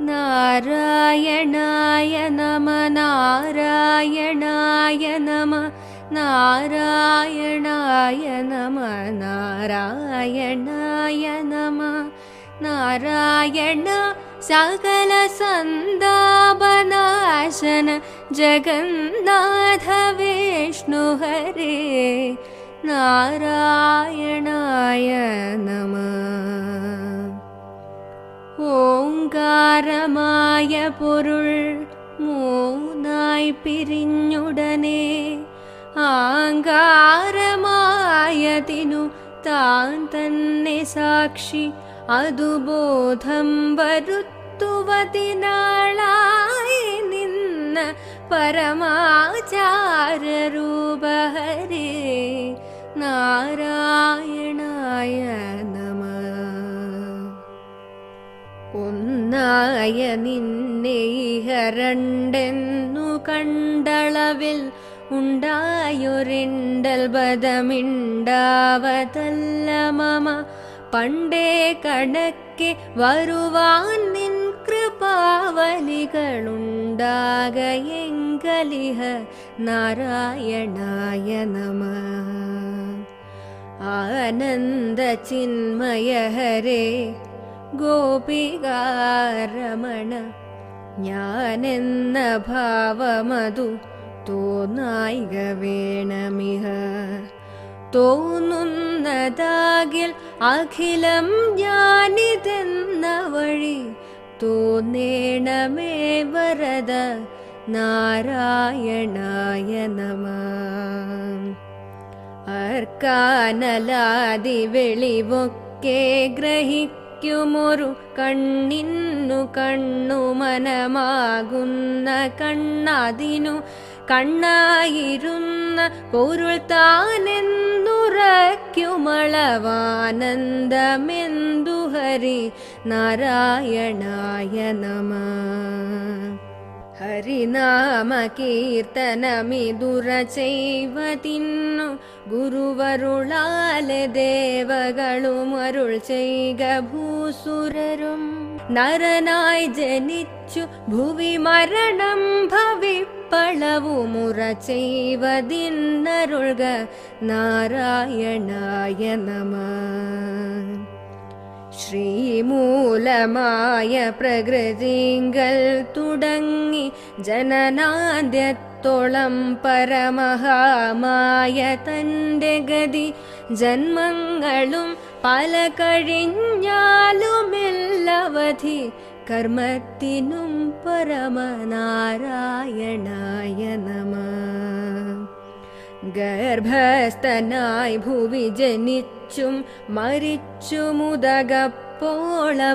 നാരായണായ നമ നാരായണായ നമ നാരായണായ നമ നാരായണായ നമ നാരായണ സകല സന്താപനാശന ജഗന്നാഥ വിഷ്ണു ഹരേ നാരായണായ നമ. ഓംകാരമായ പൊരുൾ മൂന്നായി പിരിഞ്ഞുടനെ ആങ്കാരമായതിനു താൻ തന്നെ സാക്ഷി അതുബോധം വരുത്തുവതിനാളായി നിന്ന പരമാചാരരൂപ ഹരേ നാരായണായ നമ. ഒന്നായ നിന്നെ ഇഹരണ്ടെന്നു കണ്ടളവിൽ ഉണ്ടായൊരിണ്ടൽ ബദമിണ്ടാവതല്ല മമ പണ്ടേ കണക്കെ വരുവാൻ നിൻ കൃപാവലികളുണ്ടാകയെങ്കലിഹ നാരായണായ നമ. ആനന്ദ ചിന്മയ ഹരേ ഗോപികാരമണ ഞാനെന്ന ഭാവമതു തോന്നായിക വേണമിഹ തോന്നുന്നതാകിൽ അഖിലം ഞാനിതെന്ന വഴി തോന്നേണമേ വരദ നാരായണായ നമ. അർക്കാനലാദി വെളിവൊക്കെ ഗ്രഹിക്കുമൊരു കണ്ണിന്നു കണ്ണു മനമാകുന്ന കണ്ണതിനു കണ്ണായിരുന്ന പൊരുൾ താനെന്നുറയ്ക്കുമളവാനന്ദമെന്തു ഹരി നാരായണായ നമ. ഹരിനാമ കീർത്തനമിതുര ചെയ്വതിന്നു ഗുരുവരുളാലെ ദേവകളുമരുൾ ചെയ്ക ഭൂസുരരും നരനായി ജനിച്ചു ഭുവി മരണം ഭവിപ്പളവുമുറ ചെയ്വതിന്നരുൾക നാരായണായ നമ. ശ്രീമൂലമായ പ്രകൃതിങ്കൽ തുടങ്ങി ജനനാദ്യത്തോളം പരമഹാമായ തൻ്റെ ഗതി ജന്മങ്ങളും പല കഴിഞ്ഞാലുമെല്ലവധി കർമ്മത്തിനും പരമനാരായണായ നമ. ഗർഭസ്ഥനായി ഭുവി ജനിച്ചും മരിച്ചുമുദകപ്പോള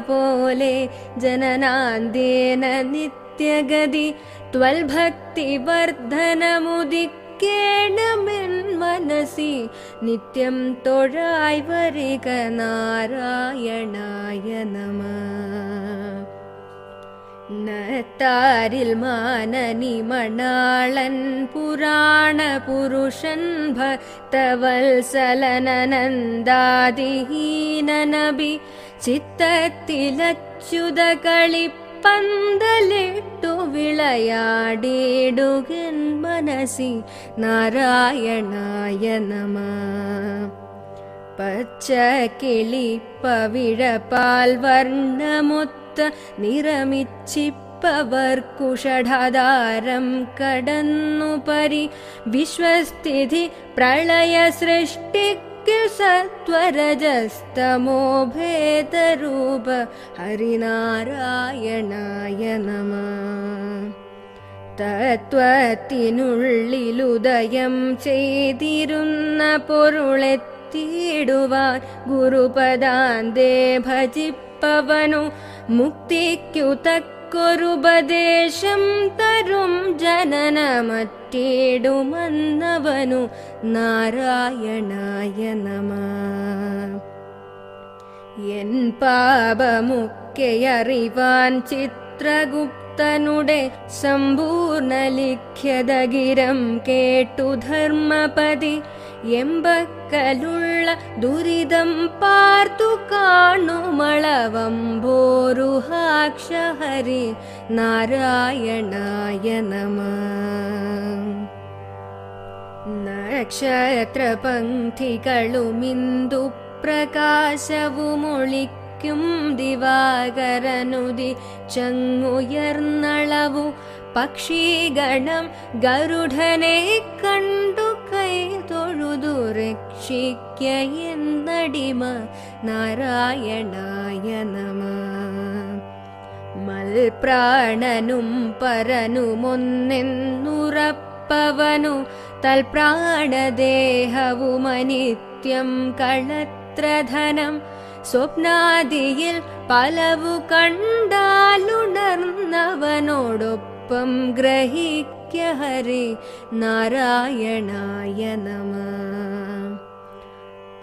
പോലെ ജനനാന്ത്യേന നിത്യഗതി ത്വൽഭക്തി വർദ്ധനമുദിക്കേണമെൻ മനസി നിത്യം തൊഴായി വരിക നാരായണായ നമ. നത്താരിൽ മാനനി മണാളൻ പുരാണ പുരുഷൻ ഭക്തവത്സലനന്ദാദിഹീനനബി ചിത്തത്തിലച്യുത കളിപ്പന്തലിട്ടു വിളയാടിടുകൻ മനസി നാരായണായ നമ. പച്ച കിളിപ്പവിഴപാൽ വർണ്ണമൊത്ത നിറമിച്ചിപ്പവർക്കുഷഠാധാരം കടന്നു പരി വിശ്വസ്ഥിതി പ്രളയ സൃഷ്ടിക്കു സത്വരജസ്തമോ ഭേദരൂപ ഹരിനാരായണായ നമ. തത്വത്തിനുള്ളിലുദയം ചെയ്തിരുന്ന പൊരുളെത്തിയിടുവാൻ ഗുരുപദാന്തേ ഭജിപ്പവനു മുക്തിക്കു തക്കൊരുപദേശം തരും ജനനമറ്റേടുമന്നവനു നാരായണായ നമ. എൻ പാപമൊക്കെയറിവാൻ ചിത്രഗുപ്തനുടെ സമ്പൂർണ്ണ ലിഖ്യതഗിരം കേട്ടു ധർമ്മപതി എമ്പക്കലുള്ള ദുരിതം പാർത്തു കാണുമളവമ്പോരുഹാ കടാക്ഷ ഹരി നാരായണായ നമഃ. നക്ഷത്രപംക്തികളുമിന്ദു പ്രകാശവുമൊളിക്കും ദിവാകരനുദി ചങ്ങുയർന്നളവു പക്ഷിഗണം ഗരുഡനെ കണ്ടു കൈ തൊഴുതു രക്ഷിക്ക എന്നടിമ നാരായണായ നമഃ. മൽപ്രാണനും പരനുമൊന്നെന്നുറപ്പവനു തൽപ്രാണദേഹവുമനിത്യം കളത്രധനം സ്വപ്നാദിയിൽ പലവു കണ്ടാലുണർന്നവനോടൊപ്പം ഗ്രഹിക്ക ഹരി നാരായണായ നമഃ.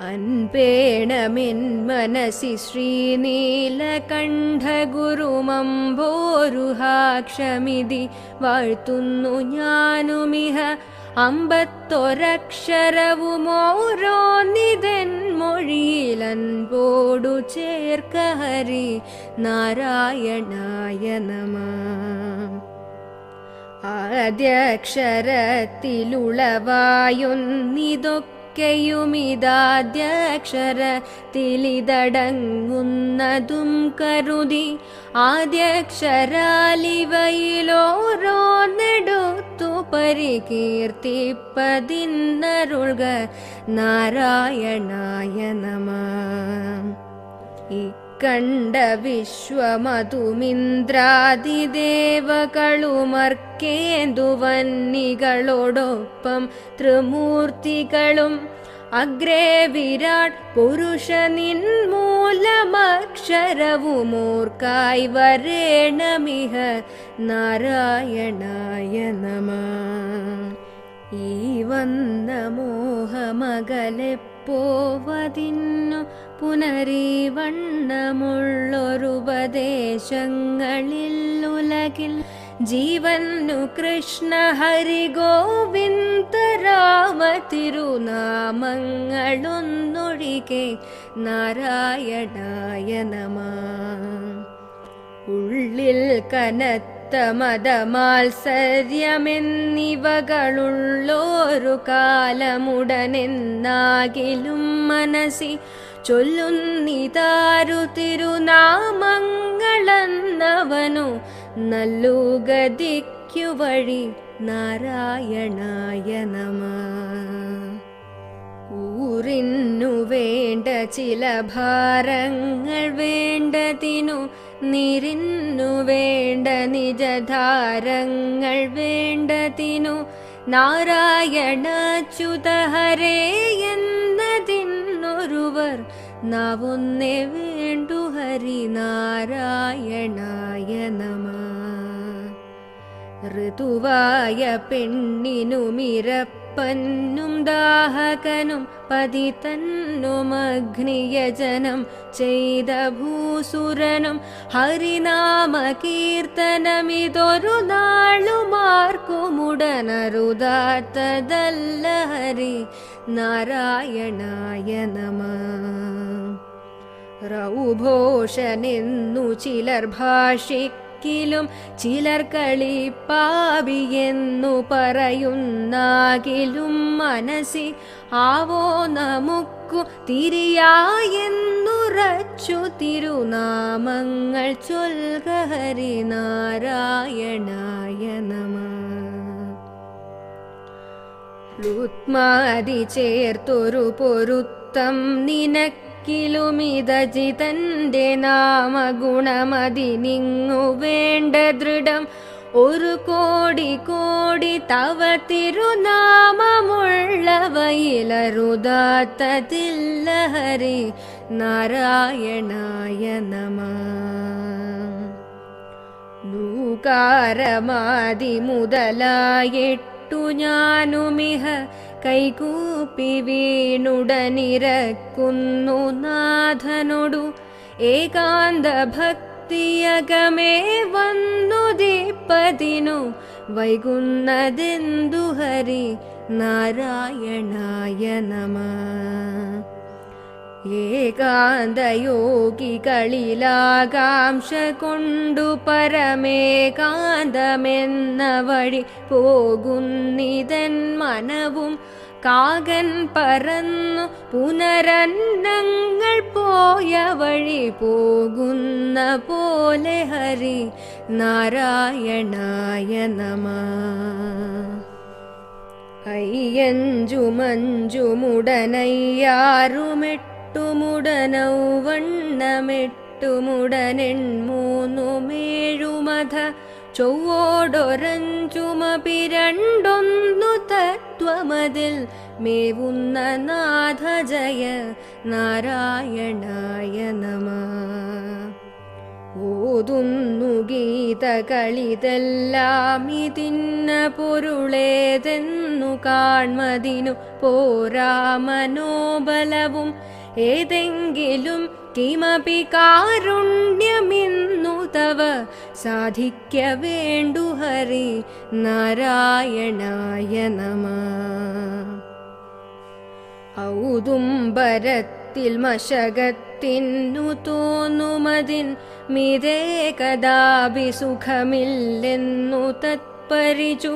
അൻപേണമെൻ മനസി ശ്രീനീലകണ്ഠ ഗുരുമംഭോരുഹാക്ഷമിതി വാഴ്ത്തുന്നു ഞാനുമിഹ. അമ്പത്തൊരക്ഷരവുമോരോന്നിതൻ മൊഴിയിലൻപോടു ചേർക്ക ഹരി നാരായണായ നമഃ. ആദ്യക്ഷരത്തിലുളവായുന്നിതൊക്കെയുമിതാദ്യക്ഷരത്തിലിതടങ്ങുന്നതും കരുതി ആദ്യക്ഷരാലിവയിലോരോന്നെടുത്തു പരികീർത്തിപ്പതിന്നരുൾക നാരായണായ നമഃ. കണ്ട വിശ്വമധുമിന്ദ്രാദിദേവകളുമർക്കേന്ദുവന്നികളോടൊപ്പം ത്രിമൂർത്തികളും അഗ്രേ വിരാട് പുരുഷ നിൻമൂലമക്ഷരവുമൂർക്കായി വരേണമിഹ നാരായണായ നമഃ. ഈ വന്ന മോഹമകലെപ്പോവതിന്നു പുനരീവണ്ണമുള്ളൊരുപദേശങ്ങളിൽ ഉലകിൽ ജീവന്നു കൃഷ്ണ ഹരി ഗോവിന്ദ രാമ തിരുനാമങ്ങളൊന്നൊഴികെ നാരായണായ നമഃ. ഉള്ളിൽ കനത്ത മതമാത്സര്യമെന്നിവകളുള്ളൊരു കാലമുടനെന്നാകിലും മനസി ചൊല്ലുന്നിതാരു തിരുനാമങ്ങളെന്നവനു നല്ലുഗതിക്കു വഴി നാരായണായ നമഃ. ഊരിന്നു വേണ്ട ചില ഭാരങ്ങൾ വേണ്ടതിനു നിരിന്നു വേണ്ട നിജധാരങ്ങൾ വേണ്ടതിനു നാരായണച്യുത ഹരേ എന്നതിന്നൊരുവർ നാവൊന്നേ വേണ്ടു ഹരി നാരായണായ നമഃ. ഋതുവായ പെണ്ണിനുമിരപ്പന്നും ദാഹകനും പതിതന്നുമഗ്നിയജനം ചെയ്ത ഭൂസുരനും ഹരിനാമ കീർത്തനമിതൊരു നാളുമാർക്കുമുടനരുതാത്തതല്ല ഹരി നാരായണായ നമഃ. റൗഭോഷനെന്നു ചിലർ ഭാഷിക്കിലും ചിലർ കളിപ്പാവിയെന്നു പറയുന്നാകിലും മനസ്സി ആവോ നമുക്കു തിരിയായെന്നുറച്ചു തിരുനാമങ്ങൾ ചൊൽക ഹരി നാരായണായ നമഃ. ലുത്മാതി ചേർത്തൊരു പൊരുത്തം നിനക്കിലുമിതജിതന്റെ നാമഗുണമതിനിങ്ങു വേണ്ട ദൃഢം ഒരു കോടി കോടി തവ തിരുനാമമുള്ളവയിലരുതാത്തതില്ല ഹരി നാരായണായ നമഃ. ലൂകാരമാതി മുതലായിട്ടു ഞാനുമിഹ കൈകൂപ്പി വീണുടനിരക്കുന്നു നാഥനോടു ഏകാന്ത ഭക്തിയകമേ വന്നുദീപ്പതിനു വൈകുന്നതെന്തു ഹരി നാരായണായ നമഃ. ഏകാന്തയോഗികളിലാകാംക്ഷ കൊണ്ടു പരമേകാന്തമെന്ന വഴി പോകുന്നിതൻ മനവും കാകൻ പറന്നു പുനരന്നങ്ങൾ പോയ വഴി പോകുന്ന പോലെ ഹരി നാരായണായ നമഃ. അയ്യഞ്ചുമഞ്ചുമുടനയ്യാറുമെട്ടുമുടനൗവണ്ണമെട്ടുമുടനെൺമൂന്നുമേഴുമധ ചൊവ്വോടൊരഞ്ചുമപിരണ്ടൊന്നു തത്വമതിൽ മേവുന്ന നാഥ ജയ നാരായണായ നമഃ. ഓതുന്നു ഗീതകളിതെല്ലാമിതിന്ന പൊരുളേതെന്നു കാൺമതിനു പോരാ മനോബലവും ഏതെങ്കിലും കിമപി കാരുണ്യമിന്നു തവ സാധിക്ക വേണ്ടു ഹരി നാരായണായ നമഃ. ഔദുംബരത്തിൽ മശകത്തിന്നു തോന്നുമതിൻ മിതേ കദാപി സുഖമില്ലെന്നു തത്പരിച്ചു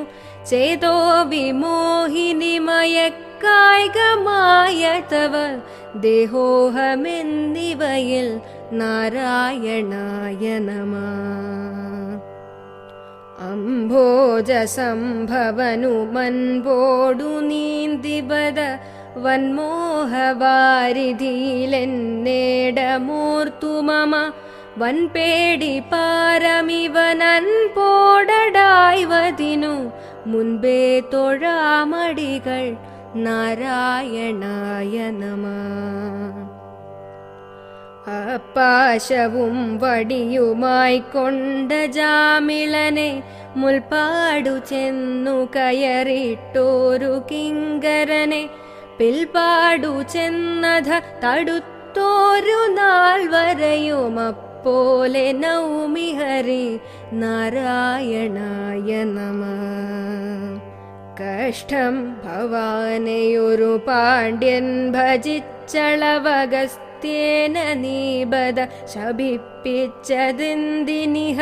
ചേതോ വിമോഹിനിമയക്കായികമായ തവ ദേഹോഹമെന്നിവയിൽ നാരായണായ നമഃ. അംഭോജസംഭവനുമൻപോടു നീന്തിബദ വന്മോഹവാരിധിയിലെന്നേടമോർത്തു മമ വൻപേടി പാരമിവനൻ പോടടായ്വതിനു മുൻപേ തൊഴാമടികൾ നാരായണായ നമഃ. അപ്പാശവും വടിയുമായി കൊണ്ട ജാമിളനെ മുൽപ്പാടു ചെന്നു കയറിട്ടോരു കിങ്കരനെ പിൽപാടു ചെന്നധ തടുത്തോരു നാൾ വരെയും അപ്പോലെ നൗമി ഹരി നാരായണായ നമഃ. കഷ്ടം ഭവാനെയൊരു പാണ്ഡ്യൻ ഭജിച്ചളവഗസ്ത്യേന നീബദ ശപിപ്പിച്ചതെന്തിനിഹ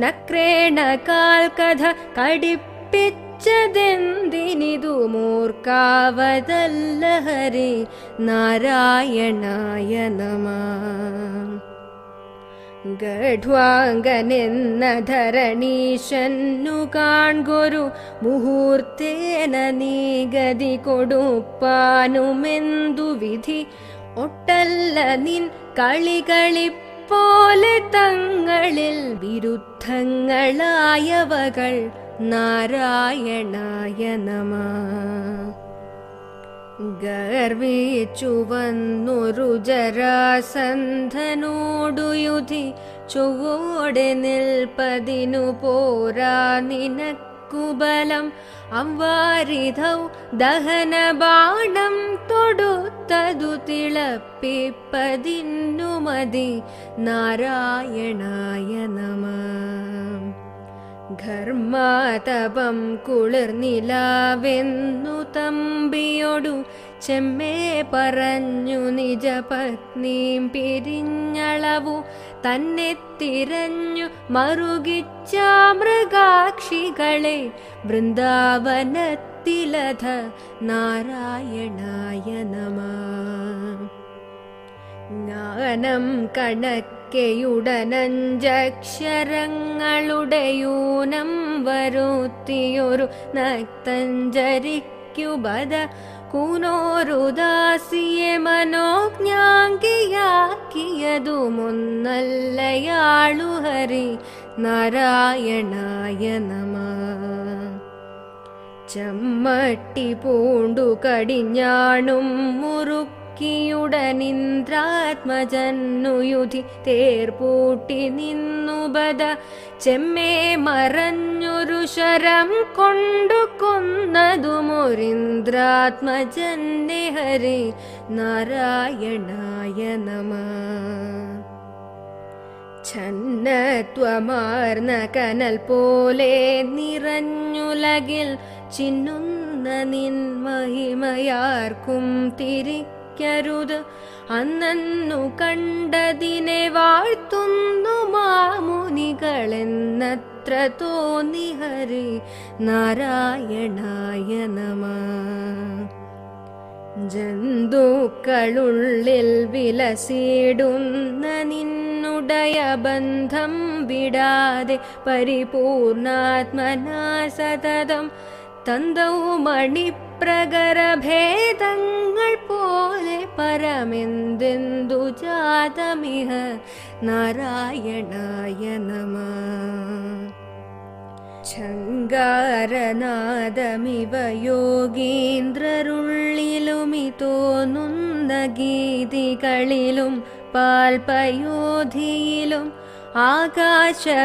നക്രേണ കാൽകഥ കടിപ്പിച്ചതെന്തിനിതു മൂർക്കാവതല്ല ഹരി നാരായണായ നമഃ. ഗഢ്വാംഗനെന്ന ധരണീശന്നു കാൺകൊരു മുഹൂർത്തേന നീഗതി കൊടുപ്പാനുമെന്തു വിധി ഒട്ടല്ല നിൻ കളികളിപ്പോലെ തങ്ങളിൽ വിരുദ്ധങ്ങളായവകൾ നാരായണായ നമഃ. ഗർവിച്ചു വന്നൊരു ജരാസന്ധനോടു യുധി ചൊവ്വോടെ നിൽപ്പതിനു പോരാ നിനക്കു ബലം അവ്വാരിധൗ ദഹനബാണം തൊടുത്തതു തിളപ്പിപ്പതിന്നു മതി നാരായണായ നമഃ. ഘർമാതപം കുളിർനിലാവെന്നു തമ്പിയൊടു ചെമ്മേ പറഞ്ഞു നിജപത്നീം പിരിഞ്ഞളവു തന്നെ തിരഞ്ഞു മറുകിച്ച മൃഗാക്ഷികളെ വൃന്ദാവനത്തിലധ നാരായണായ നമഃ. ജ്ഞാനം കണക്കെയുടനഞ്ചക്ഷരങ്ങളുടെയൂനം വരുത്തിയൊരു നക്തഞ്ചരിക്കുബദ കൂനോരുദാസിയെ മനോജ്ഞാങ്കിയാക്കിയതുമൊന്നല്ലയാളു ഹരി നാരായണായ നമഃ. ചമ്മട്ടി പൂണ്ടു കടിഞ്ഞാണും മുറുക്കിയുടനിന്ദ്രാത്മജന്നുയുധി തേർപൂട്ടി നിന്നുബദ ചെമ്മേ മറഞ്ഞൊരു ശരം കൊണ്ടു കൊന്നതുമൊരിന്ദ്രാത്മജന്നെ ഹരി നാരായണായ നമഃ. ഛന്നത്വമാർന്ന കനൽ പോലെ നിറഞ്ഞുലകിൽ ചിന്നുന്ന നിൻ മഹിമയാർക്കും തിരിക്ക ഭവിക്കരുത്. അന്നു കണ്ടതിനെ വാഴ്ത്തുന്നു മാമുനികളെന്നത്ര തോന്നി ഹരി നാരായണായ നമഃ. ജന്തുക്കളുള്ളിൽ വിലസിടുന്ന നിന്നുടയ ബന്ധം വിടാതെ പരിപൂർണാത്മനാ സതതം തന്തൗ മണിപ്രകരഭേദങ്ങൾ പോലെ പരമെന്തെന്തു ജാതമിഹ നാരായണായ നമഃ. ശങ്കാരനാദമിവ യോഗീന്ദ്രരുള്ളിലുമി തോന്നുന്ന ഗീതികളിലും പാൽപയോധിയിലും ആകാശവീഥിയിലും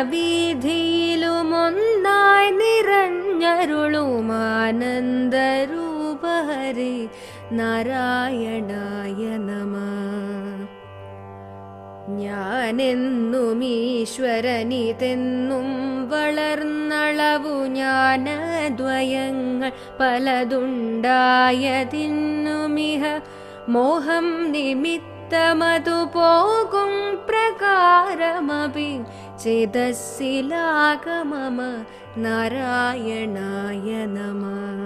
ഒന്നായി നിറഞ്ഞരുളുമാനന്ദരൂപ ഹരി നാരായണായ നമഃ. ഞാനെന്നും ഈശ്വരനിതെന്നും വളർന്നളവു ജ്ഞാനദ്വയങ്ങൾ പലതുണ്ടായതിന്നുമിഹ മോഹം നിമിത്തമതു പോകും പ്രകാരമപി ചേതസ്സിലാഗമമ നാരായണായ നമഃ.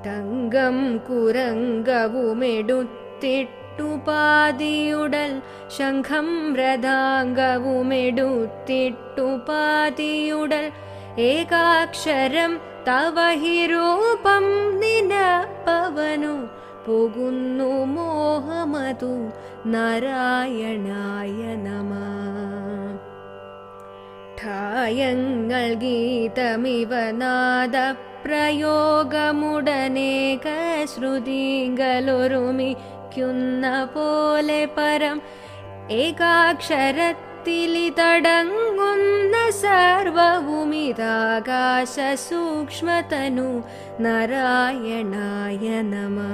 തങ്കം കുരങ്കവുമെടുത്തിട്ടുപാതിയുടൽ ശംഖം രഥാംഗവുമെടുത്തിട്ടുപാതിയുടൽ ഏകാക്ഷരം തവ ഹി രൂപം നിനപ്പവനു പോകുന്നു മോഹമതു നാരായണായ നമഃ. ഠായങ്ങൾ ഗീതമിവ നാദ പ്രയോഗമുടനേക ശ്രുതികളൊരുമിക്കുന്ന പോലെ പരം ഏകാക്ഷരത്തിലിതടങ്ങുന്ന സർവവുമിതാകാശ സൂക്ഷ്മതനു നാരായണായ നമഃ.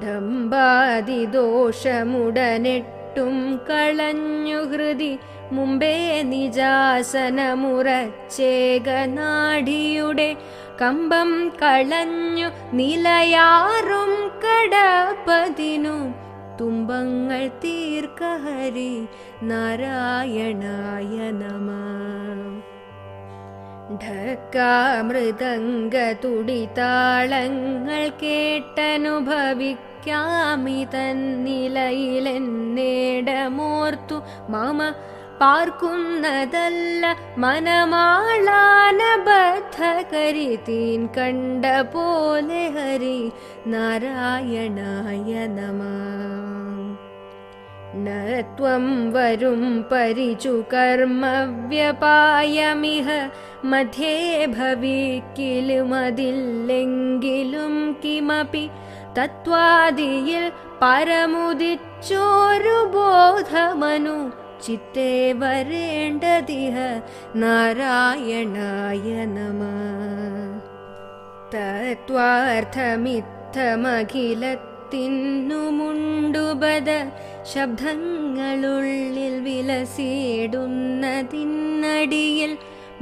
ഡംബാദിദോഷമുടനെട്ടും കളഞ്ഞു ഹൃദി മുമ്പേ നിജാസനമുറച്ചേകനാഡിയുടെ കമ്പം കളഞ്ഞു നിലയാറും കടപ്പതിനു തുമ്പങ്ങൾ തീർക്ക ഹരി നാരായണായ നമഃ. ഢക്കാമൃദംഗ തുടിതാളങ്ങൾ കേട്ടനുഭവിക്കാമി തന്നിലയിലെന്നേടമോർത്തു മമ പാർക്കുന്നതല്ല മനമാളാനബദ്ധകരിതീൻ കണ്ട പോലെ ഹരി നാരായണായ നമഃ. നത്വം വരും പരിചു കർമ്മവ്യപായമിഹ മധ്യേ ഭവിക്കിലുമതില്ലെങ്കിലും കിമപി തത്വാദിയിൽ പരമുദിച്ചോരു ബോധമനു ചിത്തേ വരേണ്ടതിഹ നാരായണായ നമഃ. തത്വാർത്ഥമിത്തമഖിലത്തിന്നുമുണ്ടുപദ ശബ്ദങ്ങളുള്ളിൽ വിലസിടുന്നതിന്നടിയിൽ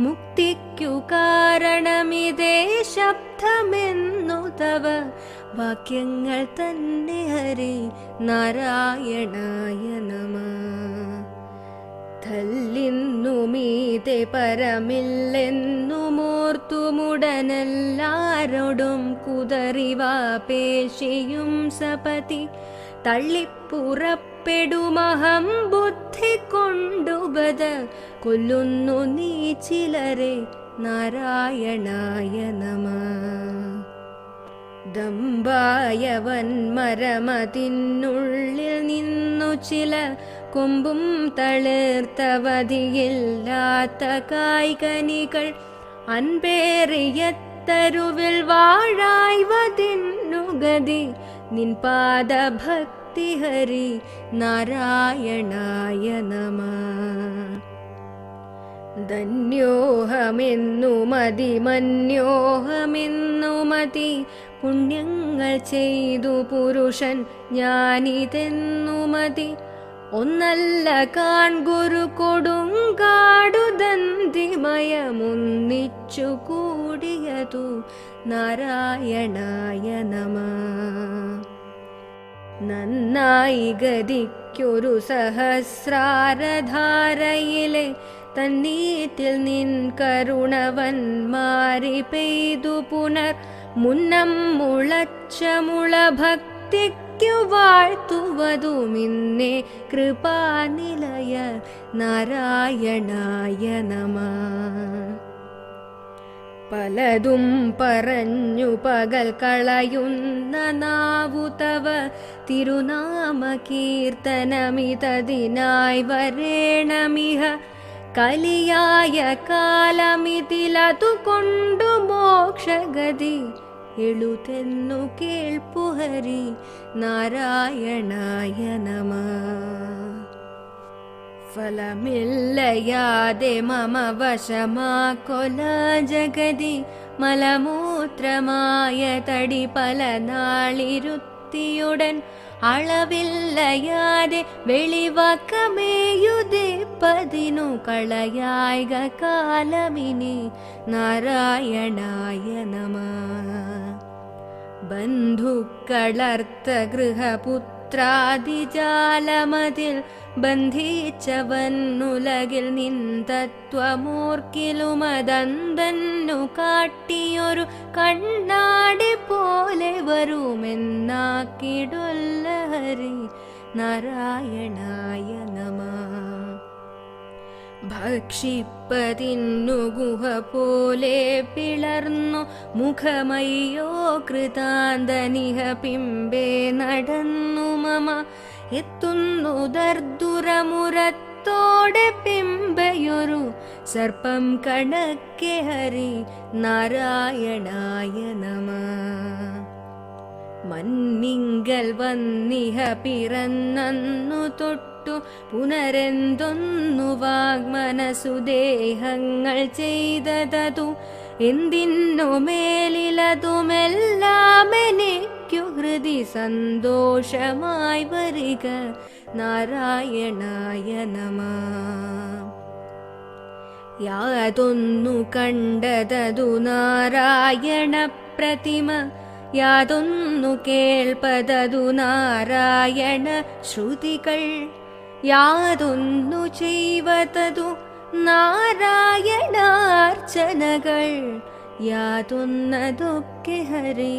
മുക്തിക്കു കാരണമിതേ ശബ്ദമെന്നു തവ വാക്യങ്ങൾ തന്നെ ഹരി നാരായണായ നമഃ. തല്ലിന്നുമീതെ പരമില്ലെന്നുമോർത്തുമുടനെല്ലാരോടും കുതറിവാപേശിയും സപതി തള്ളിപ്പുറപ്പെടുമഹം ബുദ്ധി കൊണ്ടുബദ കൊല്ലുന്നു നീ ചിലരെ നാരായണായ നമഃ. ദമ്പായവന്മരമതിനുള്ളിൽ നിന്നു ചില കൊമ്പും തളിർത്തവധിയില്ലാത്ത കായ്കനികൾ അൻപേറിയത്തരുവിൽ വാഴായ്വതിന്നുഗതി നിൻ പാദഭക്തി ഹരി നാരായണായ നമഃ. ധന്യോഹമെന്നുമതി മന്യോഹമെന്നുമതി പുണ്യങ്ങൾ ചെയ്തു പുരുഷൻ ഞാനിതെന്നുമതി ഒന്നല്ല കാൺ ഗുരു കൊടുങ്കാടുദന്തിമയമൊന്നിച്ചു കൂടിയതു നാരായണായ നമഃ. നന്നായി ഗതിക്കൊരു സഹസ്രാരധാരയിലെ തന്നീറ്റിൽ നിൻ കരുണവന്മാരി പെയ്തു പുനർ മുന്നം മുളച്ച മുളഭക്തിക്കു വാഴ്ത്തുവതുമിന്നേ കൃപാനിലയ നാരായണായ നമഃ. പലതും പറഞ്ഞു പകൽ കളയുന്ന നാവു തവ തിരുനാമ കീർത്തനമിതതിനായി വരേണമിഹ. കലിയായ കാലമിതിലതു കൊണ്ടു മോക്ഷഗതി എഴുതെന്നു കേൾപ്പു ഹരി നാരായണായ നമഃ. ഫലമില്ലയാതെ മമ വശമാക്കൊല ജഗതി മലമൂത്രമായ തടി പല നാളിരുത്തിയുടൻ അളവില്ലയാതെ വെളിവാക്കമേയുതിപ്പതിനു കളയായിക കാലമിനി നാരായണായ നമഃ. ബന്ധുക്കളർത്ത ഗൃഹപുത്രാദിജാലമതിൽ ബന്ധിച്ചവന്നുലകിൽ നിൻ തത്വമോർക്കിലുമതന്തന്നു കാട്ടിയൊരു കണ്ണാടി പോലെ വരുമെന്നാക്കിടുല്ല ഹരി നാരായണായ നമഃ. ഭക്ഷിപ്പതിന്നു ഗുഹ പോലെ പിളർന്നു മുഖമയ്യോ കൃതാന്തനിഹ പിമ്പേ നടന്നു മമ. എത്തുന്നു ദർദുരമുരത്തോടെ പിമ്പയൊരു സർപ്പം കണക്കെ ഹരി നാരായണായ നമഃ. മന്നിങ്കൽ വന്നിഹ പിറന്നു തൊട്ടു പുനരെന്തൊന്നു വാഗ്മനസുദേഹങ്ങൾ ചെയ്തതു എന്തിന്നു മേലിലതുമെല്ലാം എനിക്കു ഹൃദി സന്തോഷമായി വരിക നാരായണായ നമഃ. യാതൊന്നു കണ്ടതതു നാരായണ പ്രതിമ യാതൊന്നു കേൾപ്പതതു നാരായണ ശ്രുതികൾ യാതൊന്നു ചെയ്വതതു നാരായണാർച്ചനകൾ യാതൊന്നതൊക്കെ ഹരി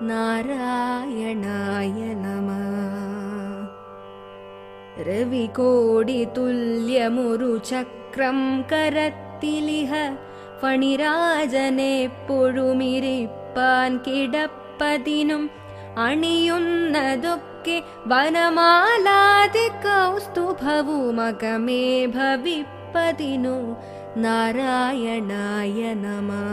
നാരായണായ നമഃ. രവികോടി തുല്യമൊരു ചക്രം കരത്തിലിഹ ഫണിരാജനെപ്പൊഴുമിരിപ്പാൻ കിടപ്പതിനും അണിയുന്നതൊക്കെ വനമാലാതി കൗസ്തുഭവുമകമേ ഭവിപ്പതിനു നാരായണായ നമഃ.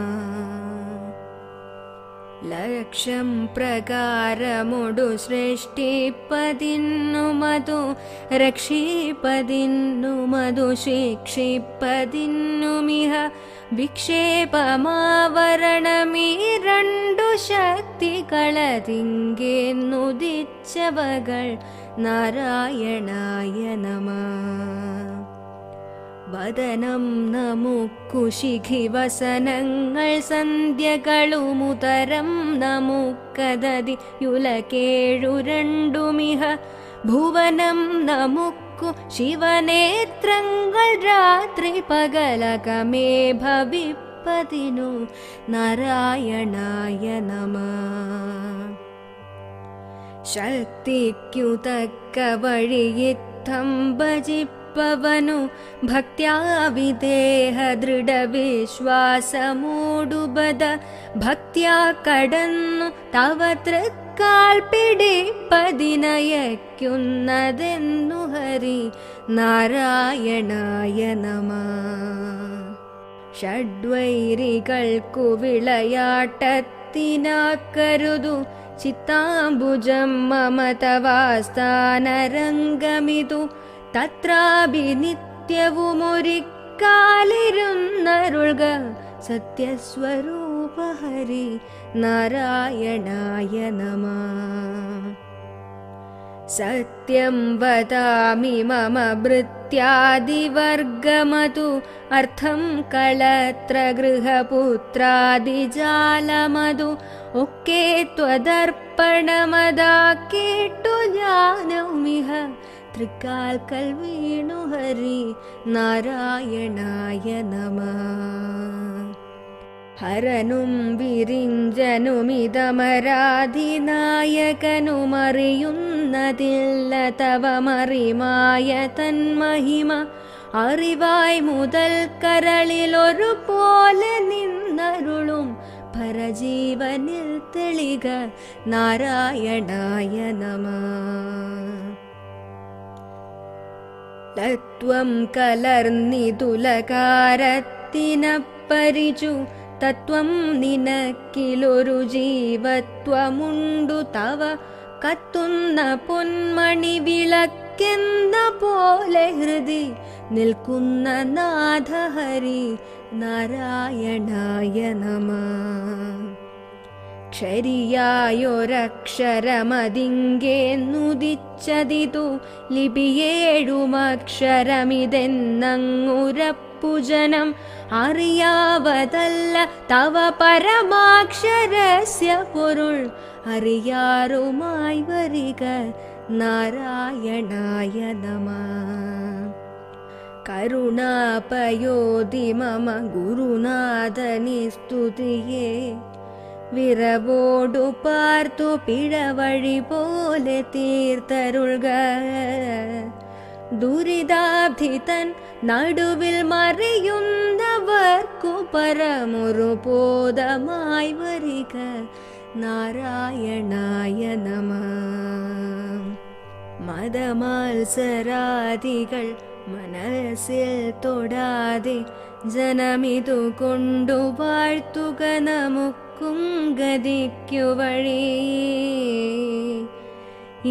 ലക്ഷം പ്രകാരമൊടു സൃഷ്ടിപ്പതിന്നു മതു രക്ഷിപ്പതിന്നു മതു ശിക്ഷിപ്പതിന്നുമിഹ വിക്ഷേപമാവരണമീ രണ്ടു ശക്തികളതിങ്കെന്നുദിച്ചവകൾ നാരായണായ നമഃ. വദനം നമുക്കു ശിഖിവസനങ്ങൾ സന്ധ്യകളുമുതരം നമുക്കദതി യുലകേഴു രണ്ടുമിഹ ഭുവനം നമുക്കു ശിവനേത്രങ്ങൾ രാത്രി പകലകമേ ഭവിപ്പതിനു നാരായണായ നമഃ. ശക്തിക്കു തക്ക വഴിയിത്തം ഭജിപ്പവനു ഭക്ത്യാ വിദേഹ ദൃഢവിശ്വാസമൂടുബദ ഭക്ത്യാ കടന്നു തവ തൃക്കാൽ പിടിപ്പതിനയക്കുന്നതെന്നു ഹരി നാരായണായ നമഃ. ഷഡ്വൈരികൾക്കു വിളയാട്ടത്തിനാക്കരുതു ചിത്താംബുജം മമ തവാസ്ഥാനരംഗമിതു തത്രാഭിനിത്യവുമൊരിക്കാലിരുന്നരുൾക സത്യസ്വരൂപ ഹരി നാരായണായ നമഃ. സത്യം വദാമി മമ വൃത്തി भवत्यादिवर्गमतु अर्थं कलत्र गृहपुत्रादिजालमधु ओक्के त्वदर्पणमदा केट्टु ज्ञानमिह त्रिकाल्कल् वीणु हरि नारायणाय नमः ഹരനും വിരിഞ്ചനുമിതമരാധിനായകനുമറിയുന്നതില്ല തവ മറിമായ തന്മഹിമ അറിവായി മുതൽ കരളിലൊരു പോലെ നിന്നരുളും പരജീവനിൽ തെളിക നാരായണായ നമഃ തത്വം കലർന്നിതുലകാരത്തിനപ്പരിചു തത്വം നിനക്കിലൊരു ജീവത്വമുണ്ടു തവ കത്തുന്ന പൊന്മണി വിളക്കെന്ന പോലെ ഹൃദി നിൽക്കുന്ന നാഥ ഹരി നാരായണായ നമഃ ക്ഷരിയായൊരക്ഷരമതിങ്കേന്നുദിച്ചതിതു ലിപിയേഴുമക്ഷരമിതെന്നങ്ങുരപ്പുജനം അറിയാവതല്ല തവ പരമാക്ഷരസ്യ പൊരുൾ അറിയാറുമായി വരിക നാരായണായ നമഃ കരുണാപയോധി മമ ഗുരുനാഥനി സ്തുതിയേ വിരവോടു പാർത്തു പിഴവഴി പോലെ തീർത്തരുൾക ദുരിതാബ്ധിതൻ നടുവിൽ മറിയുന്നവർക്കു പരമൊരു ബോധമായി വരിക നാരായണായ നമഃ മദമാത്സരാദികൾ മനസ്സിൽ തൊടാതെ ജനമിതു കൊണ്ടു വാഴ്ത്തുക നമുക്കും ഗതിക്കു വഴി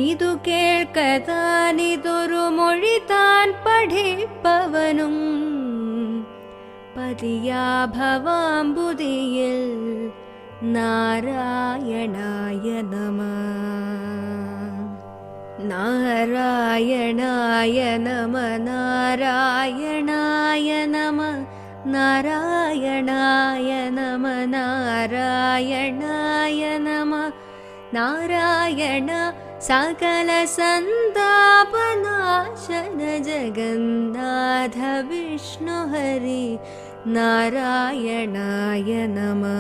ഇതു കേൾക്കതാനിതൊരു മൊഴി താൻ പഠിപ്പവനും പതിയാ ഭവാംബുദിയിൽ നാരായണായ നമഃ നാരായണായ നമഃ നാരായണായ നമഃ നാരായണായ നമഃ നാരായണായ നമഃ നാരായണ സകല സന്താപനാശന ജഗന്നാഥ വിഷ്ണു ഹരി നാരായണായ നമഃ.